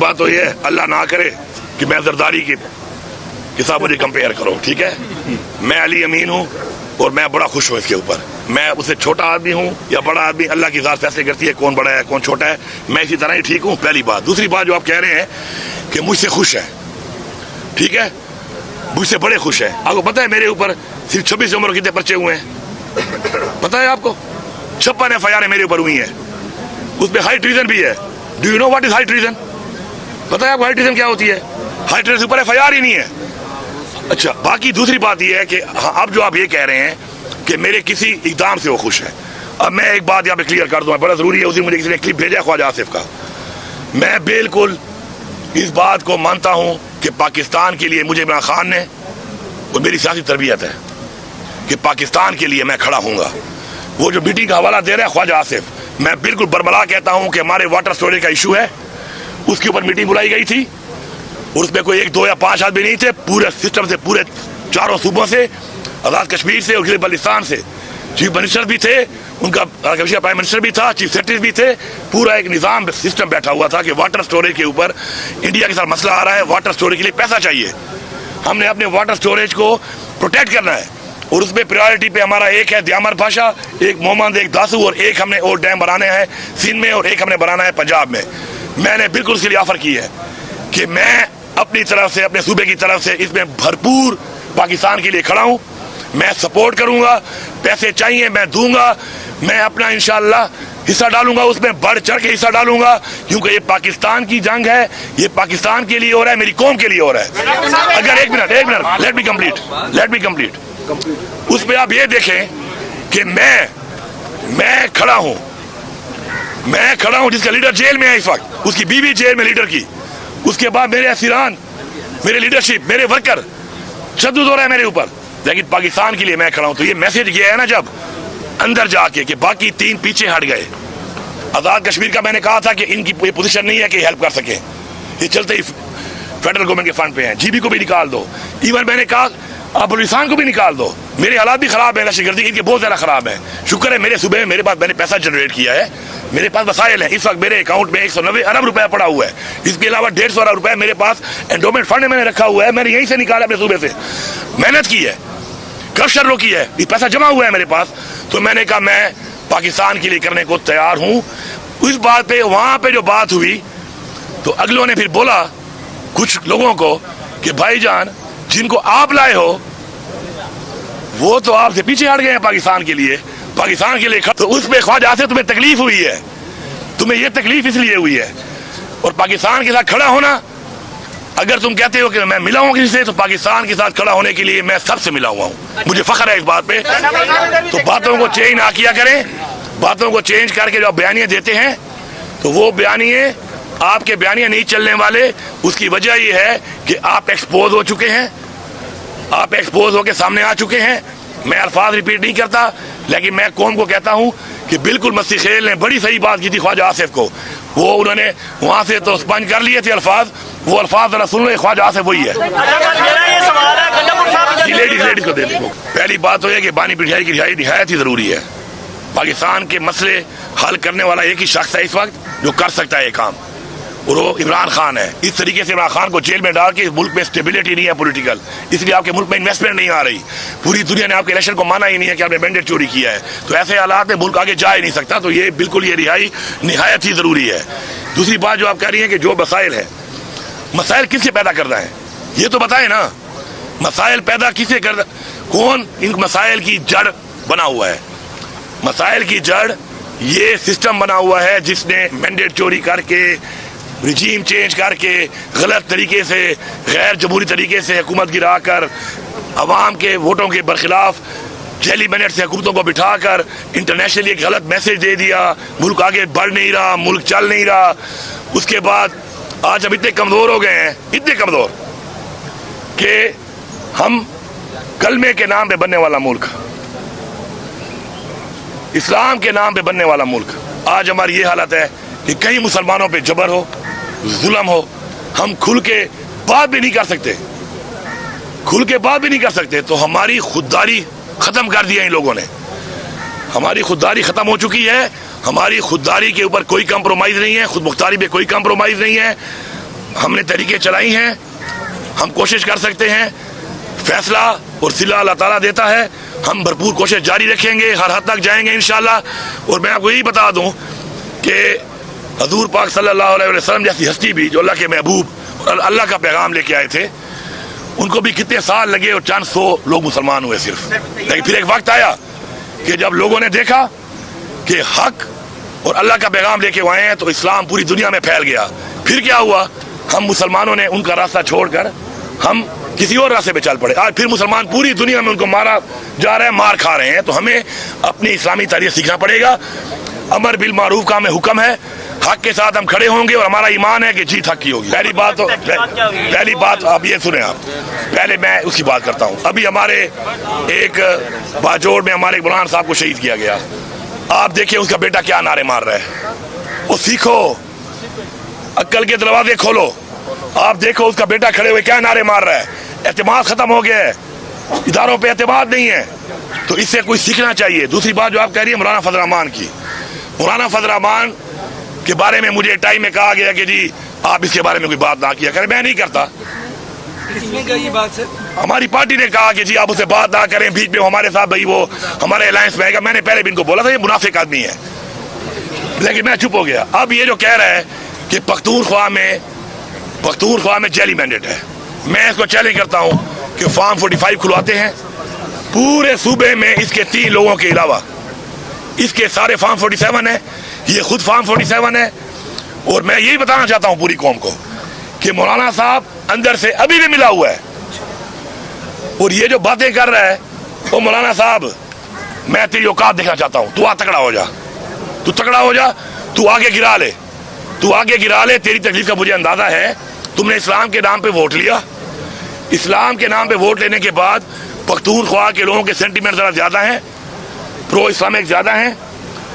بات تو یہ اللہ نہ کرے کہ میں زرداری کے ساتھ مجھے کمپیئر کرو، ٹھیک ہے؟ میں علی امین ہوں اور میں بڑا خوش ہوں اس کے اوپر. میں اس سے چھوٹا آدمی ہوں یا بڑا آدمی، اللہ کی ذات فیصلے کرتی ہے کون بڑا ہے کون چھوٹا ہے. میں اسی طرح ہی ٹھیک ہوں، پہلی بات. دوسری بات جو آپ کہہ رہے ہیں کہ مجھ سے خوش ہے، ٹھیک ہے، مجھ سے بڑے خوش ہیں. آپ کو پتہ ہے میرے اوپر صرف 26 عمر کتنے پرچے ہوئے ہیں؟ پتہ ہے آپ کو 56 FIR میرے اوپر ہوئی ہیں. اس میں ہائی ٹریزن بھی ہے. Do you know what is high treason? پتہ ہے آپ کو ہائی ٹریزن کیا ہوتی ہے؟ ہائی ٹریزن اوپر FIR ہی نہیں ہے. اچھا، باقی دوسری بات یہ ہے کہ اب جو آپ یہ کہہ رہے ہیں کہ میرے کسی اقدام سے وہ خوش ہیں. اب میں ایک بات یہاں پہ کلیئر کر دوں، بڑا ضروری ہے. اسی مجھے کسی نے کلپ بھیجا خواجہ آصف کا. میں بالکل اس بات کو مانتا ہوں کہ پاکستان کے لیے مجھے عمران خان نے، اور میری سیاسی تربیت ہے کہ پاکستان کے لیے میں کھڑا ہوں گا. وہ جو میٹنگ کا حوالہ دے رہا ہے خواجہ آصف، میں بالکل برملا کہتا ہوں کہ ہمارے واٹر اسٹوریج کا ایشو ہے، اس کے اوپر میٹنگ بلائی گئی تھی اور اس میں کوئی 1 2 یا 5 آدمی نہیں تھے. پورے سسٹم سے، پورے 4 صوبوں سے، آزاد کشمیر سے اور بلوچستان سے چیف منسٹر بھی تھے، ان کا پرائم منسٹر بھی تھا، چیف سیکرٹری بھی تھے. پورا ایک نظام سسٹم بیٹھا ہوا تھا کہ واٹر اسٹوریج کے اوپر انڈیا کے ساتھ مسئلہ آ رہا ہے، واٹر اسٹوریج کے لیے پیسہ چاہیے، ہم نے اپنے واٹر اسٹوریج کو پروٹیکٹ کرنا ہے. اور اس میں پریورٹی پہ ہمارا ایک ہے دیامر بھاشا، ایک محمد، ایک داسو، اور ایک ہم نے اور ڈیم بنانے ہیں سندھ میں اور ایک ہم نے بنانا ہے پنجاب میں. میں نے بالکل اس کے لیے آفر کی ہے کہ میں اپنی طرف سے، اپنے صوبے کی طرف سے اس میں بھرپور پاکستان کے لیے کھڑا ہوں. میں سپورٹ کروں گا، پیسے چاہیے میں دوں گا، میں اپنا انشاءاللہ حصہ ڈالوں گا، اس میں بڑھ چڑھ کے حصہ ڈالوں گا، کیونکہ یہ پاکستان کی جنگ ہے، یہ پاکستان کے لیے ہو رہا ہے، میری قوم کے لیے ہو رہا ہے. اگر ایک منٹ لیٹ می کمپلیٹ. اس میں آپ یہ دیکھیں کہ میں کھڑا ہوں جس کا لیڈر جیل میں ہے اس وقت، اس کی بیوی جیل میں لیڈر کی، اس کے بعد میرے اسیران، میرے لیڈرشپ، میرے ورکر تشدد ہو رہا ہے میرے اوپر، لیکن پاکستان کے لیے میں کھڑا ہوں. تو یہ میسج گیا ہے نا جب اندر جا کے کہ باقی 3 پیچھے ہٹ گئے. آزاد کشمیر کا میں نے کہا تھا کہ ان کی کوئی پوزیشن نہیں ہے کہ ہیلپ کر سکیں، یہ چلتے ہی فیڈرل گورنمنٹ کے فنڈ پہ ہیں. GB کو بھی نکال دو. ایون میں نے کہا آپ بلوچستان کو بھی نکال دو. میرے حالات بھی خراب ہیں، دہشت گردی ان کے بہت زیادہ خراب ہیں. شکر ہے میرے صوبے میں میرے پاس، میں نے پیسہ جنریٹ کیا ہے، میرے پاس وسائل ہیں. اس وقت میرے اکاؤنٹ میں 190 ارب روپے پڑا ہوا ہے. اس کے علاوہ 150 ارب روپے میرے پاس انڈومنٹ فنڈ میں نے رکھا ہوا ہے. میں نے یہیں سے نکالا اپنے صوبے سے، محنت کی ہے، کرپشن روکی ہے، یہ پیسہ جمع ہوا ہے میرے پاس. تو میں نے کہا میں پاکستان کے لیے کرنے کو تیار ہوں. اس بات پہ وہاں پہ جو بات ہوئی تو اگلوں نے پھر بولا کچھ لوگوں کو کہ بھائی جان جن کو آپ لائے ہو وہ تو آپ سے پیچھے ہٹ گئے ہیں پاکستان کے لیے تو اس میں خواجہ سے تمہیں تکلیف ہوئی ہے، تمہیں یہ تکلیف اس لیے ہوئی ہے. اور پاکستان کے ساتھ کھڑا ہونا، اگر تم کہتے ہو کہ میں ملا ہوں کسی سے، تو پاکستان کے ساتھ کھڑا ہونے کے لیے میں سب سے ملا ہوا ہوں، مجھے فخر ہے اس بات پہ. تو باتوں کو چینج نہ کیا کریں، باتوں کو چینج کر کے جو آپ بیانیے دیتے ہیں تو وہ بیانیے آپ کے بیانیے نہیں چلنے والے. اس کی وجہ یہ ہے کہ آپ ایکسپوز ہو چکے ہیں، آپ ایکسپوز ہو کے سامنے آ چکے ہیں. میں الفاظ ریپیٹ نہیں کرتا، لیکن میں قوم کو کہتا ہوں کہ بالکل مستی خیل نے بڑی صحیح بات کی تھی خواجہ آصف کو. وہ انہوں نے وہاں سے تو اسپنج کر لیے تھے الفاظ، وہ الفاظ ذرا سن لو. خواجہ آصف وہی ہے. لیڈیز کو دے دیں. پہلی بات تو یہ کہ بانی پٹھائی کی رہائی نہایت ہی ضروری ہے. پاکستان کے مسئلے حل کرنے والا ایک ہی شخص ہے اس وقت جو کر سکتا ہے یہ کام، اور وہ عمران خان ہے. اس طریقے سے عمران خان کو جیل میں ڈال کے ملک میں اسٹیبلٹی نہیں ہے پولیٹیکل، اس لیے آپ کے ملک میں انویسٹمنٹ نہیں آ رہی. پوری دنیا نے آپ کے الیکشن کو مانا ہی نہیں ہے کہ آپ نے مینڈیٹ چوری کیا ہے. تو ایسے حالات میں ملک آگے جا ہی نہیں سکتا. تو یہ بالکل یہ رہائی نہایت ہی ضروری ہے. دوسری بات جو آپ کہہ رہی ہیں کہ جو مسائل ہے، مسائل کس سے پیدا کرنا ہے یہ تو بتائیں نا. مسائل پیدا کس سے کرنا، کون ان مسائل کی جڑ بنا ہوا ہے؟ مسائل کی جڑ یہ سسٹم بنا ہوا ہے جس نے مینڈیٹ چوری کر کے، رجیم چینج کر کے، غلط طریقے سے، غیر جمہوری طریقے سے حکومت گرا کر، عوام کے ووٹوں کے برخلاف جیلی مینٹ سے حکومتوں کو بٹھا کر انٹرنیشنلی ایک غلط میسج دے دیا. ملک آگے بڑھ نہیں رہا، ملک چل نہیں رہا. اس کے بعد آج ہم اتنے کمزور ہو گئے ہیں، اتنے کمزور کہ ہم کلمے کے نام پہ بننے والا ملک، اسلام کے نام پہ بننے والا ملک، آج ہماری یہ حالت ہے کہ کئی مسلمانوں پہ جبر ہو، ظلم ہو. ہم کھل کے بات بھی نہیں کر سکتے. تو ہماری خودداری ختم کر دیا ان لوگوں نے. ہماری خودداری ختم ہو چکی ہے. ہماری خودداری کے اوپر کوئی کمپرومائز نہیں ہے، خود مختاری پہ کوئی کمپرومائز نہیں ہے. ہم نے طریقے چلائی ہیں, ہم کوشش کر سکتے ہیں, فیصلہ اور صلہ اللہ تعالیٰ دیتا ہے. ہم بھرپور کوشش جاری رکھیں گے, ہر حد تک جائیں گے انشاءاللہ. اور میں آپ کو یہی بتا دوں کہ حضور پاک صلی اللہ علیہ وسلم جیسی ہستی بھی, جو اللہ کے محبوب اور اللہ کا پیغام لے کے آئے تھے, ان کو بھی کتنے سال لگے اور چند سو لوگ مسلمان ہوئے صرف. لیکن پھر ایک وقت آیا کہ جب لوگوں نے دیکھا کہ حق اور اللہ کا پیغام لے کے آئے ہیں تو اسلام پوری دنیا میں پھیل گیا. پھر کیا ہوا, ہم مسلمانوں نے ان کا راستہ چھوڑ کر ہم کسی اور راستے پہ چل پڑے. آج پھر مسلمان پوری دنیا میں ان کو مارا جا رہے ہیں, مار کھا رہے ہیں. تو ہمیں اپنی اسلامی تاریخ سیکھنا پڑے گا. امر بالمعروف کا ہمیں حکم ہے, حق کے ساتھ ہم کھڑے ہوں گے اور ہمارا ایمان ہے کہ جیت حق کی ہوگی. پہلی بات اب یہ سنیں آپ, پہلے میں اس کی بات کرتا ہوں. ابھی ہمارے ایک باجوڑ میں ہمارے مولانا صاحب کو شہید کیا گیا. آپ دیکھیں اس کا بیٹا کیا نعرے مار رہا ہے. وہ سیکھو, عقل کے دروازے کھولو. آپ دیکھو اس کا بیٹا کھڑے ہوئے کیا نعرے مار رہا ہے. اعتماد ختم ہو گیا ہے, اداروں پہ اعتماد نہیں ہے. تو اس سے کوئی سیکھنا چاہیے. دوسری بات جو آپ کہہ رہی ہیں مولانا فضل الرحمان کی, مولانا فضل الرحمان کے بارے میں مجھے ٹائم میں کہا گیا کہ جی آپ اس کے بارے میں کوئی بات نہ کیا کریں. میں نہیں کرتا. ہماری پارٹی نے کہا کہ جی آپ اسے بات نہ کریں, بیچ میں ہمارے ساتھ بھائی وہ ہمارے الائنس میں آئے گا. میں نے پہلے بھی ان کو بولا تھا یہ منافق آدمی ہے, لیکن میں چپ ہو گیا. اب یہ جو کہہ رہا ہے کہ پختونخوا میں جیلی مینڈیٹ ہے, میں اس کو چیلنج کرتا ہوں کہ فارم 45 کھلواتے ہیں پورے صوبے میں. اس کے 3 لوگوں کے علاوہ اس کے سارے فارم 47 ہیں, یہ خود فارم 47 ہے. اور میں یہی بتانا چاہتا ہوں پوری قوم کو کہ مولانا صاحب اندر سے ابھی بھی ملا ہوا ہے. اور یہ جو باتیں کر رہا ہے, وہ مولانا صاحب میں تیری اوقات دیکھنا چاہتا ہوں. تو تکڑا ہو جا, تو تکڑا ہو جا, تو آگے گرا لے, تو آگے گرا لے. تیری تکلیف کا مجھے اندازہ ہے. تم نے اسلام کے نام پہ ووٹ لیا, اسلام کے نام پہ ووٹ لینے کے بعد پختونخوا کے لوگوں کے سینٹیمنٹ ذرا زیادہ ہیں, پرو اسلامک زیادہ ہیں.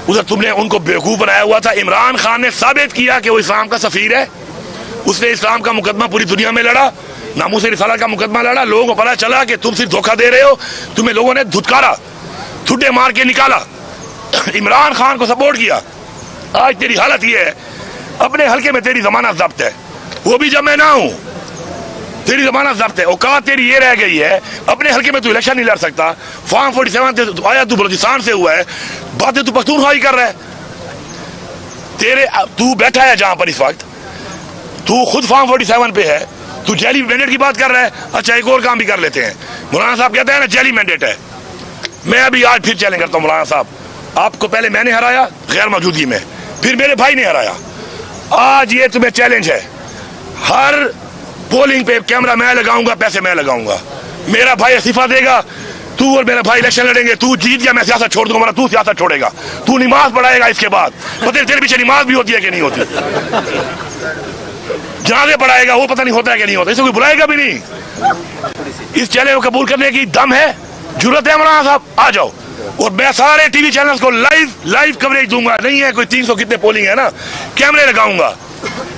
ادھر تم نے ان کو بیوقوف بنایا ہوا تھا. عمران خان نے ثابت کیا کہ وہ اسلام کا سفیر ہے. اس نے اسلام کا مقدمہ پوری دنیا میں لڑا, ناموس رسالت کا مقدمہ لڑا. لوگوں کو پتا چلا کہ تم صرف دھوکہ دے رہے ہو. تمہیں لوگوں نے دھتکارا, ٹھڈے مار کے نکالا, عمران خان کو سپورٹ کیا. آج تیری حالت یہ ہے, اپنے حلقے میں تیری ضمانت ضبط ہے, وہ بھی جب میں نہ ہوں تیری ضمانت ضبط ہے. اوقات تیری یہ رہ گئی ہے, اپنے حلقے میں تو الیکشن نہیں لڑ سکتا. فارم 47 سے آیا, تو بلوچستان سے ہوا ہے, باتیں تو پختونخوا ہی کر رہا ہے. تو بیٹھا ہے جہاں پر اس وقت, تو خود فارم 47 پہ ہے, تو جیلی مینڈیٹ کی بات کر رہا ہے. اچھا ایک اور کام بھی کر لیتے ہیں. مولانا صاحب کہتے ہیں نا جیلی مینڈیٹ ہے. میں ابھی آج پھر چیلنج کرتا ہوں مولانا صاحب, آپ کو پہلے میں نے ہرایا غیر موجودگی میں, پھر میرے بھائی نے ہرایا. آج یہ تمہیں چیلنج ہے, ہر پولنگ پہ کیمرہ میں لگاؤں گا, پیسے میں لگاؤں گا, میرا بھائی استعفیٰ دے گا, تو اور میرا بھائی الیکشن لڑیں گے. تو جیت گیا, میں سیاست چھوڑ دوں گا, تو سیاست چھوڑے گا. تو نماز پڑھائے گا اس کے بعد, پتہ تیرے پیچھے نماز بھی ہوتی ہے کہ نہیں ہوتی, جنازے پڑھائے گا, وہ پتہ نہیں ہوتا ہے کہ نہیں ہوتا, اسے کوئی بلائے گا بھی نہیں. اس چیلنج کو قبول کرنے کی دم ہے, ضرورت ہے مولانا صاحب, آ جاؤ. اور میں سارے ٹی وی چینلز کو لائیو کوریج دوں گا. نہیں ہے کوئی 300 کتنے پولنگ ہے نا, کیمرے لگاؤں گا,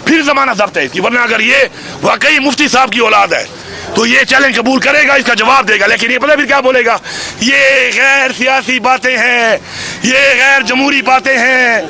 پھر ضمانت ضبط ہے اس کی. ورنہ اگر یہ واقعی مفتی صاحب کی اولاد ہے تو یہ چیلنج قبول کرے گا, اس کا جواب دے گا. لیکن یہ پتہ پھر کیا بولے گا, یہ غیر سیاسی باتیں ہیں, یہ غیر جمہوری باتیں ہیں.